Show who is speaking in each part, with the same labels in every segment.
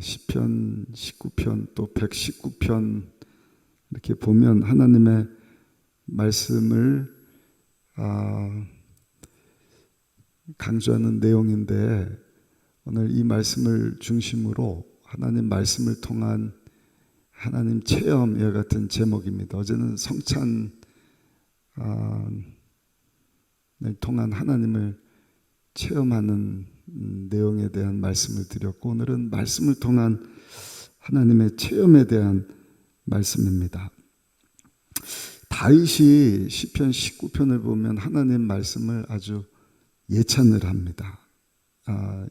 Speaker 1: 시편 19편 또 119편 이렇게 보면 하나님의 말씀을 강조하는 내용인데, 오늘 이 말씀을 중심으로 하나님 말씀을 통한 하나님 체험과 같은 제목입니다. 어제는 성찬을 통한 하나님을 체험하는 내용에 대한 말씀을 드렸고, 오늘은 말씀을 통한 하나님의 체험에 대한 말씀입니다. 다윗이 시편 19편을 보면 하나님 말씀을 아주 예찬을 합니다.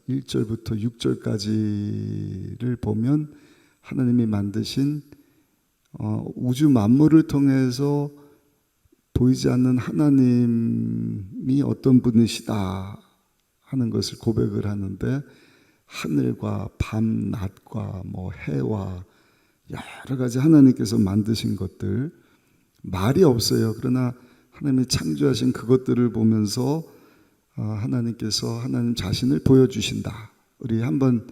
Speaker 1: 1절부터 6절까지를 보면 하나님이 만드신 우주 만물을 통해서 보이지 않는 하나님이 어떤 분이시다 하는 것을 고백을 하는데, 하늘과 밤, 낮과 해와 여러 가지 하나님께서 만드신 것들, 말이 없어요. 그러나 하나님이 창조하신 그것들을 보면서 하나님께서 하나님 자신을 보여주신다. 우리 한번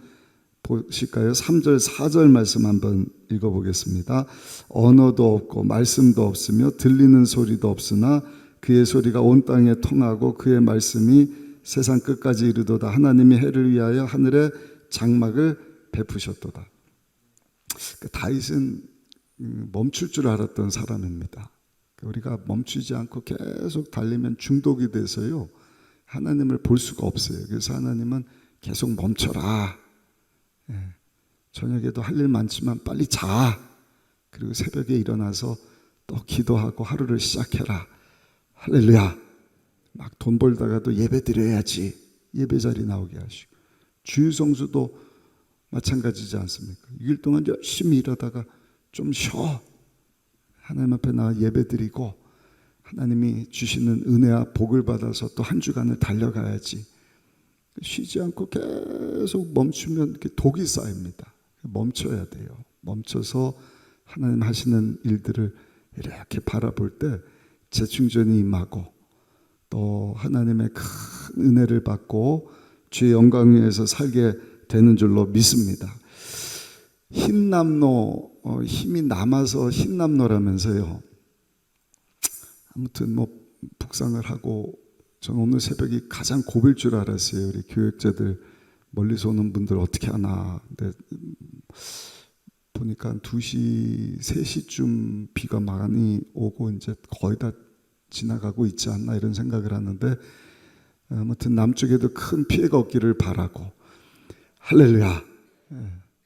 Speaker 1: 보실까요? 3절 4절 말씀 한번 읽어보겠습니다. 언어도 없고 말씀도 없으며 들리는 소리도 없으나 그의 소리가 온 땅에 통하고 그의 말씀이 세상 끝까지 이르도다. 하나님이 해를 위하여 하늘에 장막을 베푸셨도다. 다윗은 멈출 줄 알았던 사람입니다. 우리가 멈추지 않고 계속 달리면 중독이 돼서요, 하나님을 볼 수가 없어요. 그래서 하나님은 계속 멈춰라. 저녁에도 할 일 많지만 빨리 자. 그리고 새벽에 일어나서 또 기도하고 하루를 시작해라. 할렐루야. 막 돈 벌다가도 예배 드려야지. 예배 자리 나오게 하시고, 주일성수도 마찬가지지 않습니까? 6일 동안 열심히 일하다가 좀 쉬어. 하나님 앞에 나와 예배 드리고 하나님이 주시는 은혜와 복을 받아서 또 한 주간을 달려가야지. 쉬지 않고 계속 멈추면 이렇게 독이 쌓입니다. 멈춰야 돼요. 멈춰서 하나님 하시는 일들을 이렇게 바라볼 때 재충전이 임하고, 또 하나님의 큰 은혜를 받고 주의 영광 위에서 살게 되는 줄로 믿습니다. 흰남노, 힘이 남아서 흰남노라면서요. 아무튼 묵상을 하고, 저는 오늘 새벽이 가장 고비일 줄 알았어요. 우리 교육자들 멀리서 오는 분들 어떻게 하나. 근데 보니까 한 2시, 3시쯤 비가 많이 오고 이제 거의 다 지나가고 있지 않나 이런 생각을 하는데, 아무튼 남쪽에도 큰 피해가 없기를 바라고, 할렐루야.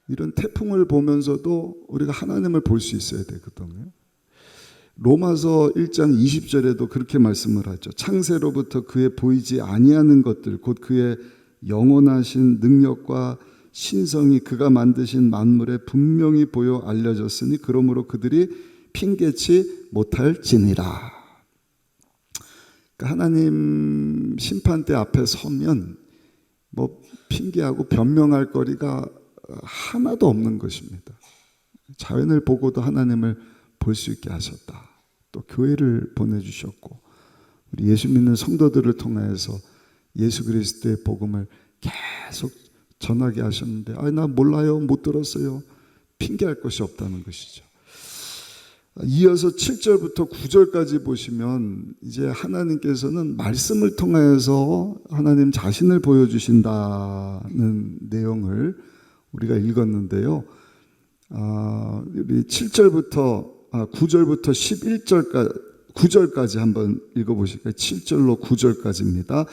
Speaker 1: 이런 태풍을 보면서도 우리가 하나님을 볼 수 있어야 되거든요. 로마서 1장 20절에도 그렇게 말씀을 하죠. 창세로부터 그의 보이지 아니하는 것들, 곧 그의 영원하신 능력과 신성이 그가 만드신 만물에 분명히 보여 알려졌으니 그러므로 그들이 핑계치 못할지니라. 그러니까 하나님 심판대 앞에 서면 핑계하고 변명할 거리가 하나도 없는 것입니다. 자연을 보고도 하나님을 볼 수 있게 하셨다. 또 교회를 보내주셨고, 우리 예수 믿는 성도들을 통해서 예수 그리스도의 복음을 계속 전하게 하셨는데, 나 몰라요, 못 들었어요. 핑계할 것이 없다는 것이죠. 이어서 7절부터 9절까지 보시면 이제 하나님께서는 말씀을 통해서 하나님 자신을 보여주신다는 내용을 우리가 읽었는데요. 우리 9절부터 9절까지 한번 읽어보실까요? 7절로 9절까지입니다.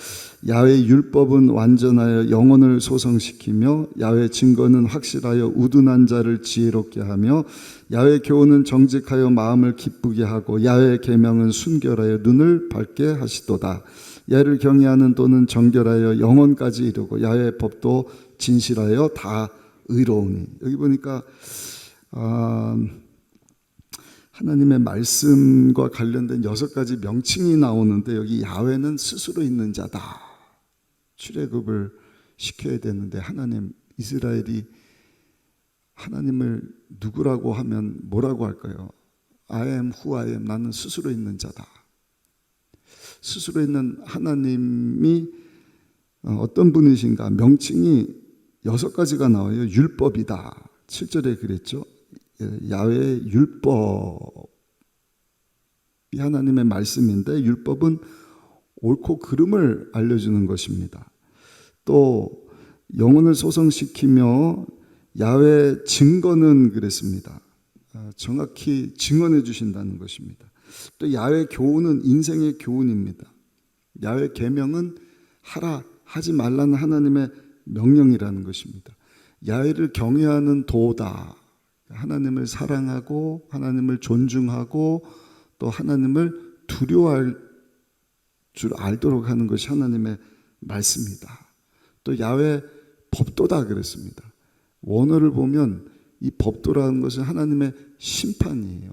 Speaker 1: 야훼의 율법은 완전하여 영혼을 소성시키며, 야훼의 증거는 확실하여 우둔한 자를 지혜롭게 하며, 야훼의 교훈은 정직하여 마음을 기쁘게 하고, 야훼의 계명은 순결하여 눈을 밝게 하시도다. 야훼를 경외하는 도는 정결하여 영혼까지 이르고, 야훼의 법도 진실하여 다 의로우니. 여기 보니까 하나님의 말씀과 관련된 6가지 명칭이 나오는데, 여기 야훼는 스스로 있는 자다. 출애굽을 시켜야 되는데, 이스라엘이 하나님을 누구라고 하면 뭐라고 할까요? I am who I am. 나는 스스로 있는 자다. 스스로 있는 하나님이 어떤 분이신가? 명칭이 6가지가 나와요. 율법이다. 7절에 그랬죠. 야훼의 율법이 하나님의 말씀인데 율법은 옳고 그름을 알려주는 것입니다. 또 영혼을 소성시키며 야훼 증거는 그랬습니다. 정확히 증언해 주신다는 것입니다. 또 야훼 교훈은 인생의 교훈입니다. 야훼 계명은 하라 하지 말라는 하나님의 명령이라는 것입니다. 야훼를 경외하는 도다. 하나님을 사랑하고 하나님을 존중하고 또 하나님을 두려워할 줄 알도록 하는 것이 하나님의 말씀이다. 또 야훼 법도다 그랬습니다. 원어를 보면 이 법도라는 것은 하나님의 심판이에요.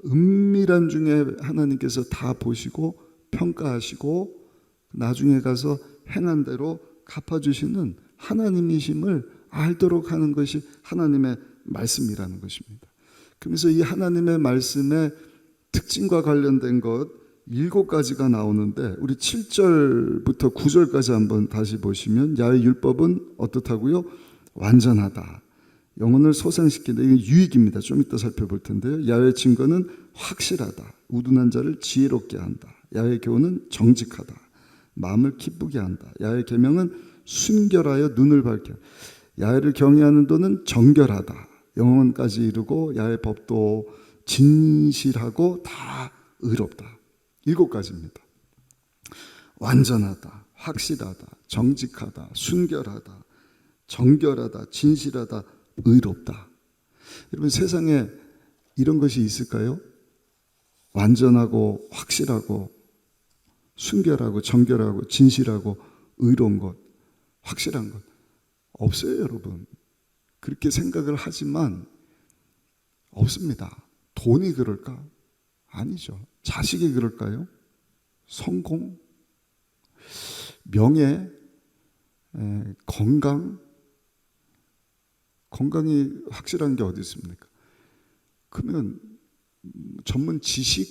Speaker 1: 은밀한 중에 하나님께서 다 보시고 평가하시고 나중에 가서 행한 대로 갚아주시는 하나님이심을 알도록 하는 것이 하나님의 말씀이라는 것입니다. 그러면서 이 하나님의 말씀의 특징과 관련된 것 7가지가 나오는데 우리 7절부터 9절까지 한번 다시 보시면 야훼 율법은 어떻다고요? 완전하다. 영혼을 소생시킨다. 이게 유익입니다. 좀 이따 살펴볼 텐데요. 야훼 증거는 확실하다. 우둔한 자를 지혜롭게 한다. 야훼 교훈은 정직하다. 마음을 기쁘게 한다. 야훼 계명은 순결하여 눈을 밝혀. 야훼를 경외하는 도는 정결하다. 영혼까지 이루고 야훼 법도 진실하고 다 의롭다. 7가지입니다. 완전하다, 확실하다, 정직하다, 순결하다, 정결하다, 진실하다, 의롭다. 여러분 세상에 이런 것이 있을까요? 완전하고 확실하고 순결하고 정결하고 진실하고 의로운 것, 확실한 것 없어요, 여러분. 그렇게 생각을 하지만 없습니다. 돈이 그럴까? 아니죠. 자식이 그럴까요? 성공, 명예, 건강이 확실한 게 어디 있습니까? 그러면 전문 지식,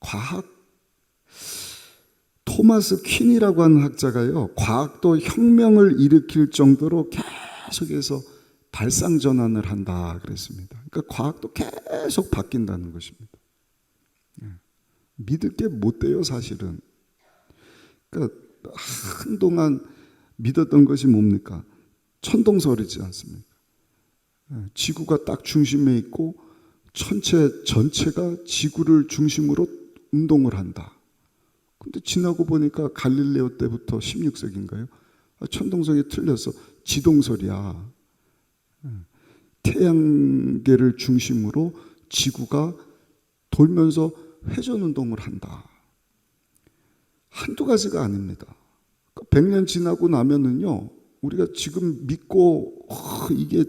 Speaker 1: 과학, 토마스 퀸이라고 하는 학자가요, 과학도 혁명을 일으킬 정도로 계속해서 발상 전환을 한다 그랬습니다. 그러니까 과학도 계속 바뀐다는 것입니다. 믿을 게 못 돼요, 사실은. 그러니까 한동안 믿었던 것이 뭡니까? 천동설이지 않습니까? 지구가 딱 중심에 있고 천체 전체가 지구를 중심으로 운동을 한다. 근데 지나고 보니까 갈릴레오 때부터 16세기인가요? 천동설이 틀렸어. 지동설이야. 태양계를 중심으로 지구가 돌면서 회전운동을 한다. 한두 가지가 아닙니다. 100년 지나고 나면은요, 우리가 지금 믿고 이게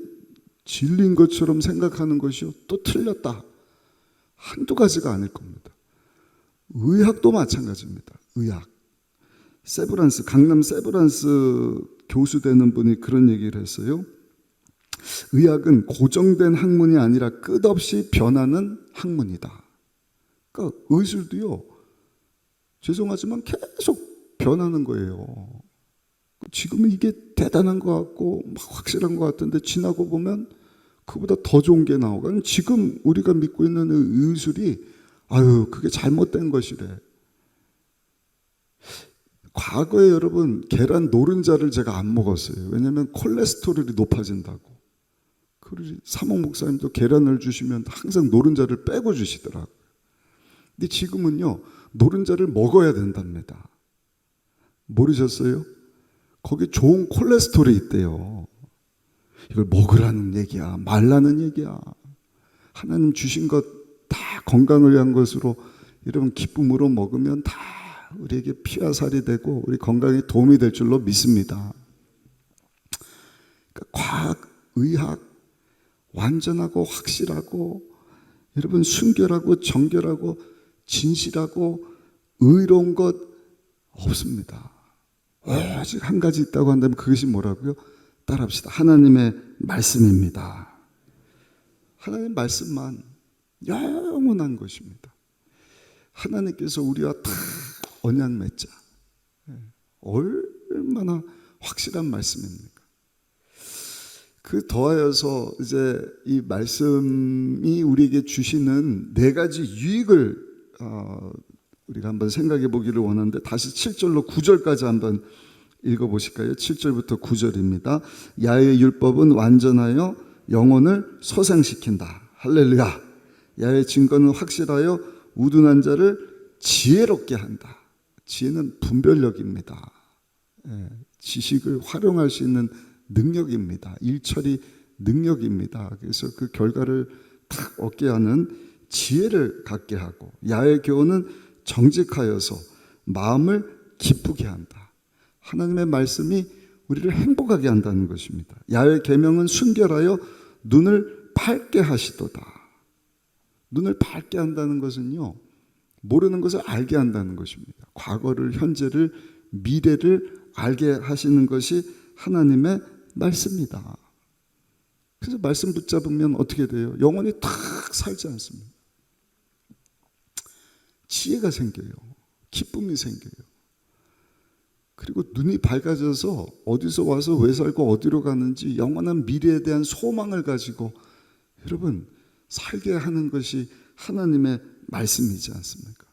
Speaker 1: 진리인 것처럼 생각하는 것이요, 또 틀렸다. 한두 가지가 아닐 겁니다. 의학도 마찬가지입니다. 의학. 강남 세브란스 교수 되는 분이 그런 얘기를 했어요. 의학은 고정된 학문이 아니라 끝없이 변하는 학문이다. 그러니까 의술도요, 죄송하지만 계속 변하는 거예요. 지금은 이게 대단한 것 같고 막 확실한 것 같은데 지나고 보면 그보다 더 좋은 게 나오고, 지금 우리가 믿고 있는 의술이 그게 잘못된 것이래. 과거에 여러분 계란 노른자를 제가 안 먹었어요. 왜냐하면 콜레스테롤이 높아진다고. 그러지 사목 목사님도 계란을 주시면 항상 노른자를 빼고 주시더라고요. 근데 지금은요, 노른자를 먹어야 된답니다. 모르셨어요? 거기 좋은 콜레스테롤이 있대요. 이걸 먹으라는 얘기야, 말라는 얘기야. 하나님 주신 것 다 건강을 위한 것으로 여러분 기쁨으로 먹으면 다 우리에게 피와 살이 되고 우리 건강에 도움이 될 줄로 믿습니다. 그러니까 과학, 의학, 완전하고 확실하고 여러분 순결하고 정결하고 진실하고 의로운 것 없습니다. 오직 한 가지 있다고 한다면 그것이 뭐라고요? 따라합시다. 하나님의 말씀입니다. 하나님의 말씀만 영원한 것입니다. 하나님께서 우리와 다 언약 맺자. 얼마나 확실한 말씀입니까? 그 더하여서 이제 이 말씀이 우리에게 주시는 네 가지 유익을 우리가 한번 생각해 보기를 원하는데, 다시 7절로 9절까지 한번 읽어보실까요? 7절부터 9절입니다. 야훼의 율법은 완전하여 영혼을 소생시킨다. 할렐루야. 야훼의 증거는 확실하여 우둔한 자를 지혜롭게 한다. 지혜는 분별력입니다. 지식을 활용할 수 있는 능력입니다. 일처리 능력입니다. 그래서 그 결과를 딱 얻게 하는 지혜를 갖게 하고, 야훼의 교훈은 정직하여서 마음을 기쁘게 한다. 하나님의 말씀이 우리를 행복하게 한다는 것입니다. 야훼의 계명은 순결하여 눈을 밝게 하시도다. 눈을 밝게 한다는 것은요, 모르는 것을 알게 한다는 것입니다. 과거를, 현재를, 미래를 알게 하시는 것이 하나님의 말씀이다. 그래서 말씀 붙잡으면 어떻게 돼요? 영혼이 탁 살지 않습니다. 지혜가 생겨요. 기쁨이 생겨요. 그리고 눈이 밝아져서 어디서 와서 왜 살고 어디로 가는지 영원한 미래에 대한 소망을 가지고 여러분 살게 하는 것이 하나님의 말씀이지 않습니까?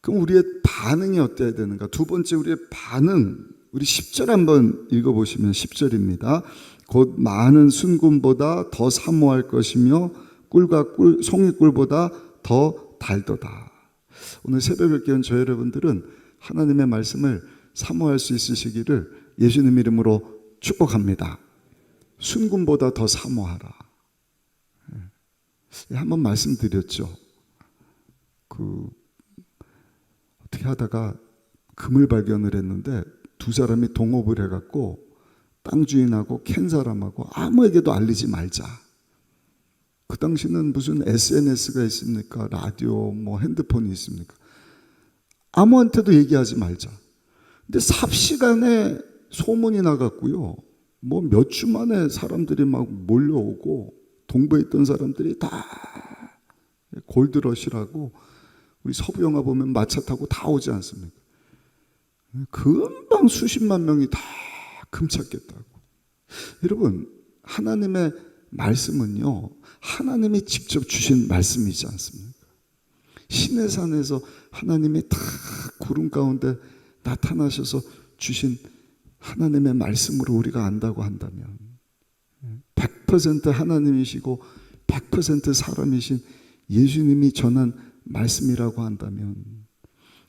Speaker 1: 그럼 우리의 반응이 어때야 되는가? 두 번째, 우리의 반응, 우리 10절 한번 읽어보시면 10절입니다. 곧 많은 순금보다 더 사모할 것이며 꿀과 송이꿀보다 더 달도다. 오늘 새벽을 깨운 저 여러분들은 하나님의 말씀을 사모할 수 있으시기를 예수님 이름으로 축복합니다. 순금보다 더 사모하라. 한번 말씀드렸죠. 어떻게 하다가 금을 발견을 했는데 두 사람이 동업을 해갖고 땅 주인하고 캔 사람하고 아무에게도 알리지 말자. 그 당시는 무슨 SNS가 있습니까? 라디오, 핸드폰이 있습니까? 아무한테도 얘기하지 말자. 근데 삽시간에 소문이 나갔고요. 몇 주 만에 사람들이 막 몰려오고 동부에 있던 사람들이 다 골드러시라고, 우리 서부 영화 보면 마차 타고 다 오지 않습니까? 금방 수십만 명이 다 금찾겠다고. 여러분, 하나님의 말씀은요, 하나님이 직접 주신 말씀이지 않습니까? 신의 산에서 하나님이 다 구름 가운데 나타나셔서 주신 하나님의 말씀으로 우리가 안다고 한다면, 100% 하나님이시고 100% 사람이신 예수님이 전한 말씀이라고 한다면,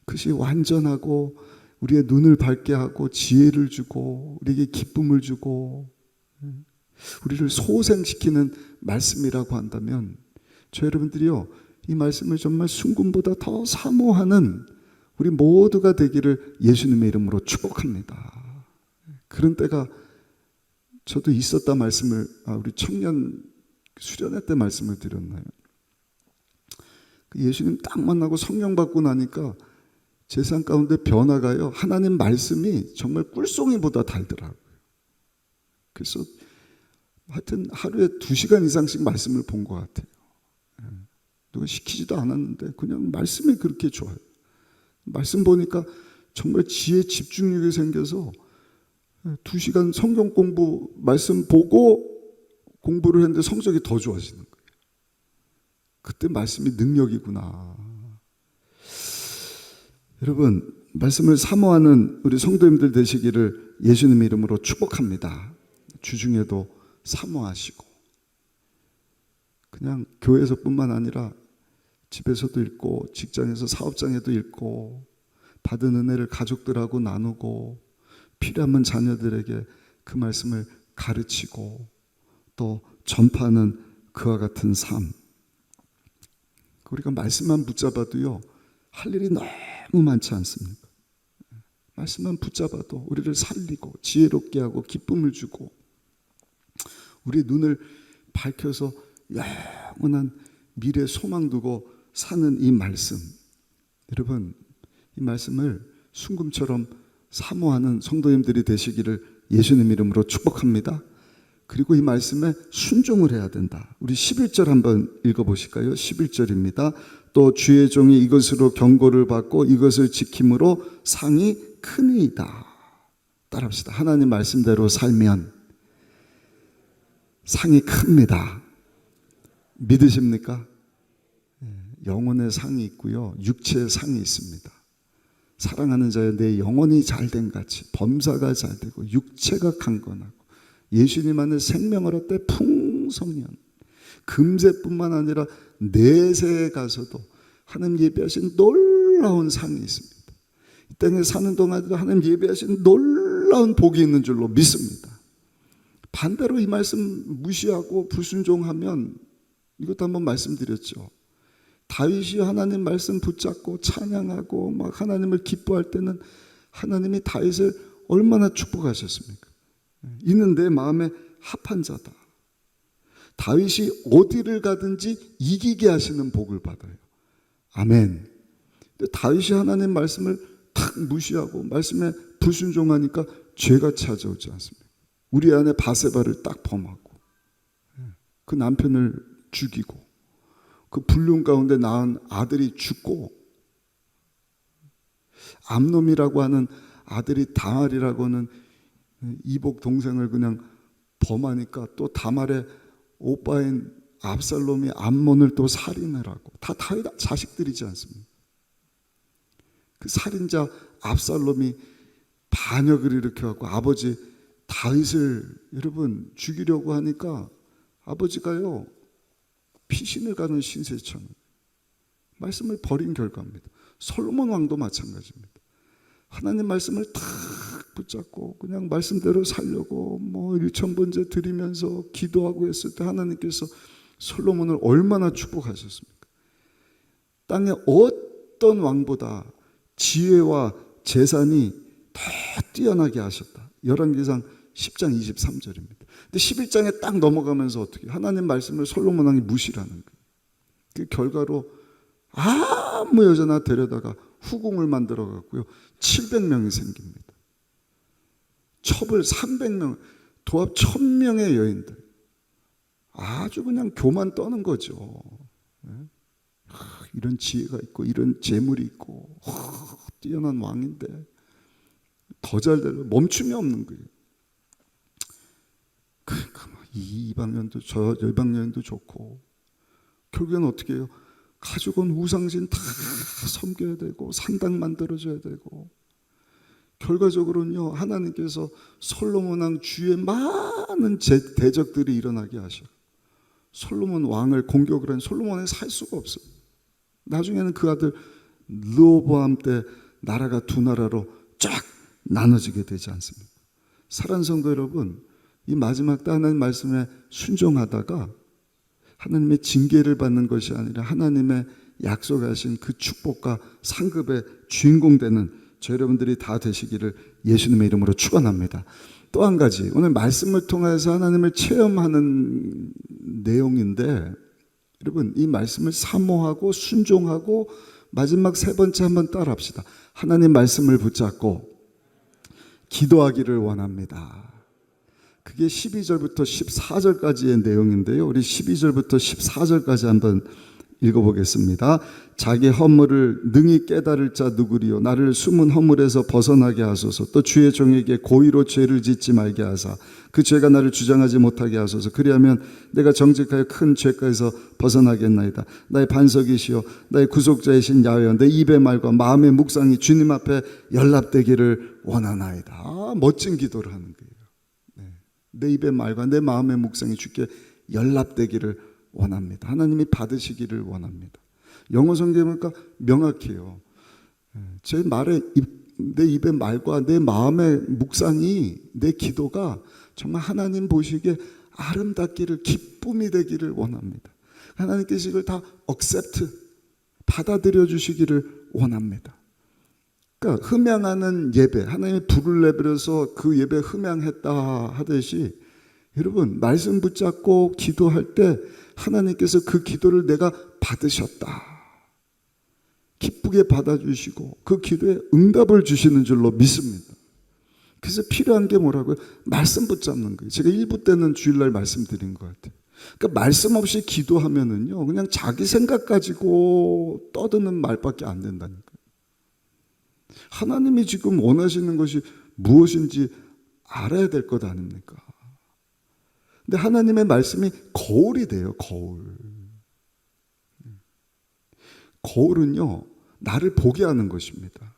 Speaker 1: 그것이 완전하고 우리의 눈을 밝게 하고 지혜를 주고 우리에게 기쁨을 주고 우리를 소생시키는 말씀이라고 한다면, 저 여러분들이요, 이 말씀을 정말 순금보다 더 사모하는 우리 모두가 되기를 예수님의 이름으로 축복합니다. 그런 때가 저도 있었다 말씀을, 우리 청년 수련회 때 말씀을 드렸나요? 예수님 딱 만나고 성령 받고 나니까 제 삶 가운데 변화가요, 하나님 말씀이 정말 꿀송이보다 달더라고요. 그래서 하여튼 하루에 2시간 이상씩 말씀을 본 것 같아요. 누가 시키지도 않았는데 그냥 말씀이 그렇게 좋아요. 말씀 보니까 정말 지혜 집중력이 생겨서 2시간 성경 공부, 말씀 보고 공부를 했는데 성적이 더 좋아지는 거예요. 그때 말씀이 능력이구나. 여러분, 말씀을 사모하는 우리 성도님들 되시기를 예수님의 이름으로 축복합니다. 주중에도 사모하시고, 그냥 교회에서뿐만 아니라 집에서도 읽고 직장에서 사업장에도 읽고 받은 은혜를 가족들하고 나누고 필요하면 자녀들에게 그 말씀을 가르치고 또 전파하는 그와 같은 삶. 우리가 말씀만 붙잡아도요, 할 일이 너무 많지 않습니까? 말씀만 붙잡아도 우리를 살리고 지혜롭게 하고 기쁨을 주고 우리 눈을 밝혀서 영원한 미래 소망 두고 사는 이 말씀, 여러분, 이 말씀을 순금처럼 사모하는 성도님들이 되시기를 예수님 이름으로 축복합니다. 그리고 이 말씀에 순종을 해야 된다. 우리 11절 한번 읽어보실까요? 11절입니다. 또 주의 종이 이것으로 경고를 받고 이것을 지킴으로 상이 크니이다. 따라합시다. 하나님 말씀대로 살면 상이 큽니다. 믿으십니까? 영혼의 상이 있고요, 육체의 상이 있습니다. 사랑하는 자여, 내 영혼이 잘된 같이 범사가 잘되고 육체가 강건하고 예수님 안에 생명을 얻되 풍성년. 금세뿐만 아니라 내세에 가서도 하나님 예배하신 놀라운 상이 있습니다. 이 땅에 사는 동안에도 하나님 예배하신 놀라운 복이 있는 줄로 믿습니다. 반대로 이 말씀 무시하고 불순종하면, 이것도 한번 말씀드렸죠, 다윗이 하나님 말씀 붙잡고 찬양하고 막 하나님을 기뻐할 때는 하나님이 다윗을 얼마나 축복하셨습니까? 이는 내 마음에 합한 자다. 다윗이 어디를 가든지 이기게 하시는 복을 받아요. 아멘. 근데 다윗이 하나님 말씀을 탁 무시하고 말씀에 불순종하니까 죄가 찾아오지 않습니까? 우리 안에 바세바를 딱 범하고 그 남편을 죽이고 그 불륜 가운데 낳은 아들이 죽고, 암놈이라고 하는 아들이 다말이라고 하는 이복 동생을 그냥 범하니까 또 다말의 오빠인 압살롬이 암몬을 또 살인을 하고, 다 다윗 자식들이지 않습니까? 그 살인자 압살롬이 반역을 일으켜갖고 아버지 다윗을 여러분 죽이려고 하니까 아버지가요 피신을 가는 신세처럼 말씀을 버린 결과입니다. 솔로몬 왕도 마찬가지입니다. 하나님 말씀을 탁 붙잡고 그냥 말씀대로 살려고 뭐 1,000번째 드리면서 기도하고 했을 때 하나님께서 솔로몬을 얼마나 축복하셨습니까? 땅에 어떤 왕보다 지혜와 재산이 더 뛰어나게 하셨다. 열왕기상 10장 23절입니다. 근데 11장에 딱 넘어가면서 어떻게 하나님 말씀을 솔로몬 왕이 무시하는 거예요. 그 결과로 아무 여자나 데려다가 후궁을 만들어 갖고요 700명이 생깁니다. 첩을 300명, 도합 1000명의 여인들. 아주 그냥 교만 떠는 거죠. 이런 지혜가 있고 이런 재물이 있고 뛰어난 왕인데 더 잘 되려 멈춤이 없는 거예요. 그러니까 이 이방년도 저 이방년도 좋고 결국엔 어떻게 해요? 가족은 우상신 다 섬겨야 되고 산당 만들어줘야 되고, 결과적으로는요 하나님께서 솔로몬 왕 주위에 많은 대적들이 일어나게 하셔. 솔로몬 왕을 공격을 한 솔로몬이 살 수가 없어요. 나중에는 그 아들 르호보암 때 나라가 두 나라로 쫙 나눠지게 되지 않습니까? 사랑하는 성도 여러분, 이 마지막 때 하나님 말씀에 순종하다가 하나님의 징계를 받는 것이 아니라 하나님의 약속하신 그 축복과 상급의 주인공 되는 저 여러분들이 다 되시기를 예수님의 이름으로 축원합니다. 또 한 가지, 오늘 말씀을 통해서 하나님을 체험하는 내용인데, 여러분 이 말씀을 사모하고 순종하고 마지막 세 번째 한번 따라합시다. 하나님 말씀을 붙잡고 기도하기를 원합니다. 그게 12절부터 14절까지의 내용인데요, 우리 12절부터 14절까지 한번 읽어보겠습니다. 자기 허물을 능히 깨달을 자 누구리요? 나를 숨은 허물에서 벗어나게 하소서. 또 주의 종에게 고의로 죄를 짓지 말게 하사 그 죄가 나를 주장하지 못하게 하소서. 그리하면 내가 정직하여 큰 죄가에서 벗어나겠나이다. 나의 반석이시여 나의 구속자이신 야훼여 내 입의 말과 마음의 묵상이 주님 앞에 연락되기를 원하나이다. 멋진 기도를 하는 거예요. 내 입의 말과 내 마음의 묵상이 주께 연락되기를 원합니다. 하나님이 받으시기를 원합니다. 영어 성경에 보니까 명확해요. 제 말에 내 입의 말과 내 마음의 묵상이, 내 기도가 정말 하나님 보시기에 아름답기를, 기쁨이 되기를 원합니다. 하나님께서 이걸 다 accept, 받아들여 주시기를 원합니다. 그러니까 흠양하는 예배, 하나님의 불을 내버려서 그 예배 흠양했다 하듯이, 여러분 말씀 붙잡고 기도할 때 하나님께서 그 기도를 내가 받으셨다, 기쁘게 받아주시고 그 기도에 응답을 주시는 줄로 믿습니다. 그래서 필요한 게 뭐라고요? 말씀 붙잡는 거예요. 제가 1부 때는 주일날 말씀드린 것 같아요. 그러니까 말씀 없이 기도하면은요 그냥 자기 생각 가지고 떠드는 말밖에 안 된다니까요. 하나님이 지금 원하시는 것이 무엇인지 알아야 될 것 아닙니까? 근데 하나님의 말씀이 거울이 돼요. 거울은요, 나를 보게 하는 것입니다.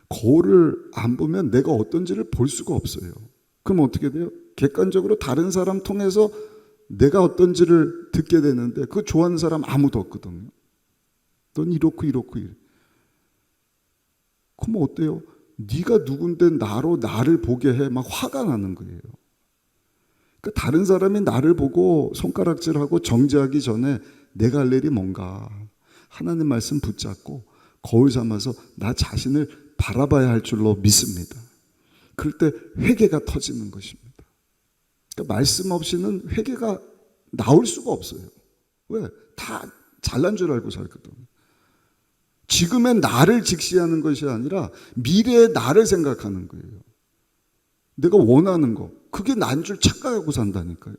Speaker 1: 거울을 안 보면 내가 어떤지를 볼 수가 없어요. 그럼 어떻게 돼요? 객관적으로 다른 사람 통해서 내가 어떤지를 듣게 되는데 그거 좋아하는 사람 아무도 없거든요. 넌 이렇고. 그럼 어때요? 네가 누군데 나를 보게 해. 막 화가 나는 거예요. 그러니까 다른 사람이 나를 보고 손가락질하고 정죄하기 전에 내가 할 일이 뭔가 하나님 말씀 붙잡고 거울 삼아서 나 자신을 바라봐야 할 줄로 믿습니다. 그럴 때 회개가 터지는 것입니다. 그러니까 말씀 없이는 회개가 나올 수가 없어요. 왜? 다 잘난 줄 알고 살거든요. 지금의 나를 직시하는 것이 아니라 미래의 나를 생각하는 거예요. 내가 원하는 거, 그게 난 줄 착각하고 산다니까요.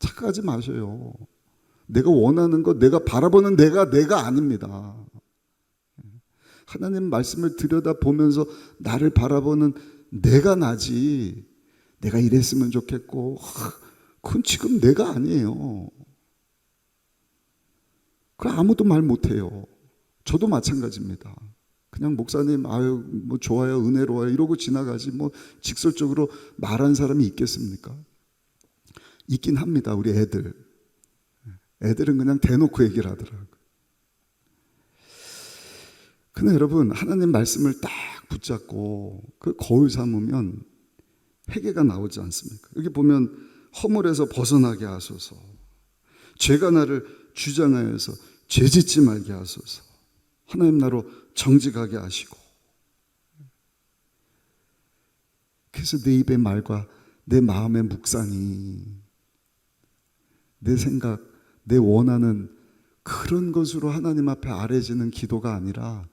Speaker 1: 착각하지 마세요. 내가 원하는 거, 내가 바라보는 내가 아닙니다. 하나님 말씀을 들여다보면서 나를 바라보는 내가 나지. 내가 이랬으면 좋겠고, 그건 지금 내가 아니에요. 그럼 아무도 말 못해요. 저도 마찬가지입니다. 그냥 목사님 아유 뭐 좋아요, 은혜로워요 이러고 지나가지 뭐 직설적으로 말한 사람이 있겠습니까? 있긴 합니다. 우리 애들은 그냥 대놓고 얘기를 하더라고요. 근데 여러분, 하나님 말씀을 딱 붙잡고 그 거울 삼으면 회개가 나오지 않습니까? 여기 보면 허물에서 벗어나게 하소서, 죄가 나를 주장하여서 죄짓지 말게 하소서, 하나님 나로 정직하게 하시고. 그래서 내 입의 말과 내 마음의 묵상이 내 생각, 내 원하는 그런 것으로 하나님 앞에 아뢰지는 기도가 아니라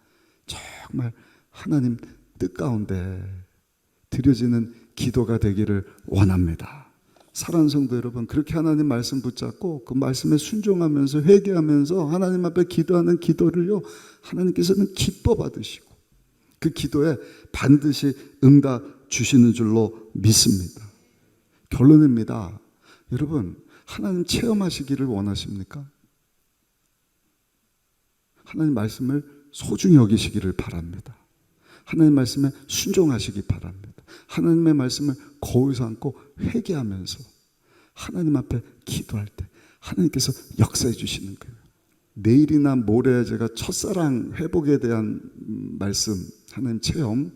Speaker 1: 정말 하나님 뜻 가운데 드려지는 기도가 되기를 원합니다. 사랑하는 성도 여러분, 그렇게 하나님 말씀 붙잡고 그 말씀에 순종하면서 회개하면서 하나님 앞에 기도하는 기도를요, 하나님께서는 기뻐 받으시고 그 기도에 반드시 응답 주시는 줄로 믿습니다. 결론입니다. 여러분, 하나님 체험하시기를 원하십니까? 하나님 말씀을 소중히 여기시기를 바랍니다. 하나님 말씀에 순종하시기 바랍니다. 하나님의 말씀을 거울 삼고 회개하면서 하나님 앞에 기도할 때 하나님께서 역사해 주시는 거예요. 내일이나 모레 제가 첫사랑 회복에 대한 말씀, 하나님 체험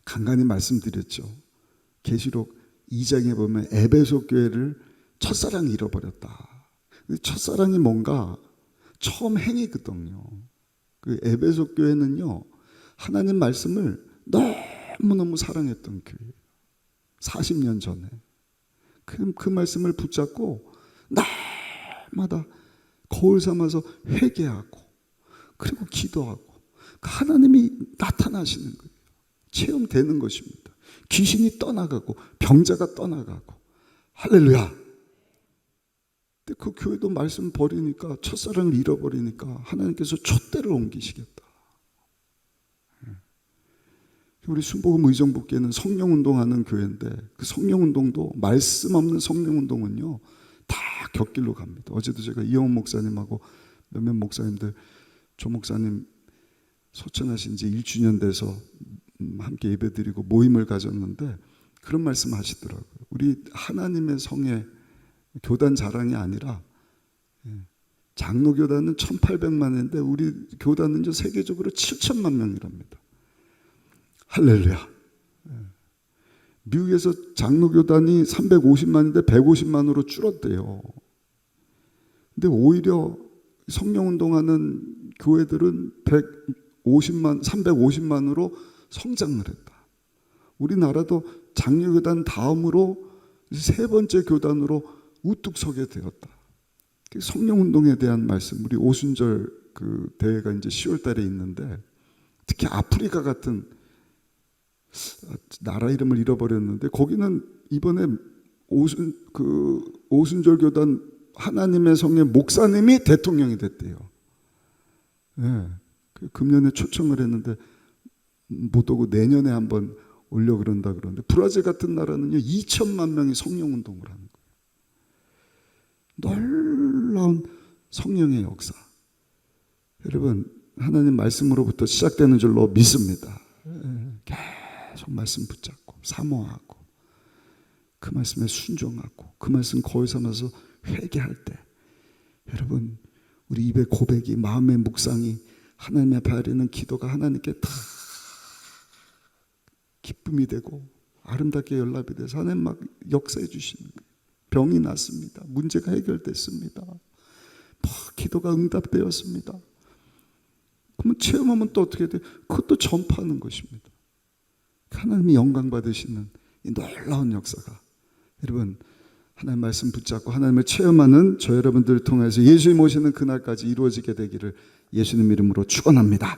Speaker 1: 간간히 말씀드렸죠. 계시록 2장에 보면 에베소 교회를 첫사랑이 잃어버렸다. 첫사랑이 뭔가 처음 행위거든요. 그 에베소 교회는요, 하나님 말씀을 너무너무 사랑했던 교회예요. 40년 전에. 그 말씀을 붙잡고 날마다 거울 삼아서 회개하고 그리고 기도하고 하나님이 나타나시는 거예요. 체험되는 것입니다. 귀신이 떠나가고 병자가 떠나가고. 할렐루야. 근데 그 교회도 말씀 버리니까, 첫사랑을 잃어버리니까 하나님께서 촛대를 옮기시겠다. 우리 순복음 의정부교회는 성령운동하는 교회인데 그 성령운동도 말씀 없는 성령운동은요 다 곁길로 갑니다. 어제도 제가 이영훈 목사님하고 몇몇 목사님들, 조 목사님 소천하신 지 1주년 돼서 함께 예배드리고 모임을 가졌는데 그런 말씀 하시더라고요. 우리 하나님의 성의 교단 자랑이 아니라, 장로교단은 1800만인데 우리 교단은 세계적으로 7천만 명이랍니다. 할렐루야. 미국에서 장로교단이 350만인데 150만으로 줄었대요. 근데 오히려 성령운동하는 교회들은 350만으로 성장을 했다. 우리나라도 장로교단 다음으로 세 번째 교단으로 우뚝 서게 되었다. 성령운동에 대한 말씀, 우리 오순절 그 대회가 이제 10월 달에 있는데 특히 아프리카 같은 나라 이름을 잃어버렸는데 거기는 이번에 오순절 교단 하나님의 성의 목사님이 대통령이 됐대요. 네. 금년에 초청을 했는데 못 오고 내년에 한번 오려 그런다 그러는데, 브라질 같은 나라는요 2천만 명이 성령 운동을 하는 거예요. 놀라운 성령의 역사. 여러분, 하나님 말씀으로부터 시작되는 줄로 믿습니다. 계속 말씀 붙잡고 사모하고 그 말씀에 순종하고 그 말씀 거울 삼아서 회개할 때, 여러분, 우리 입의 고백이, 마음의 묵상이, 하나님 앞에 아뢰는 기도가 하나님께 다 기쁨이 되고 아름답게 연락이 돼서 하나님 막 역사해 주시는 거예요. 병이 났습니다. 문제가 해결됐습니다. 막 기도가 응답되었습니다. 그러면 체험하면 또 어떻게 돼요? 그것도 전파하는 것입니다. 하나님이 영광 받으시는 이 놀라운 역사가, 여러분, 하나님 말씀 붙잡고 하나님을 체험하는 저 여러분들을 통해서 예수님 오시는 그날까지 이루어지게 되기를 예수님 이름으로 축원합니다.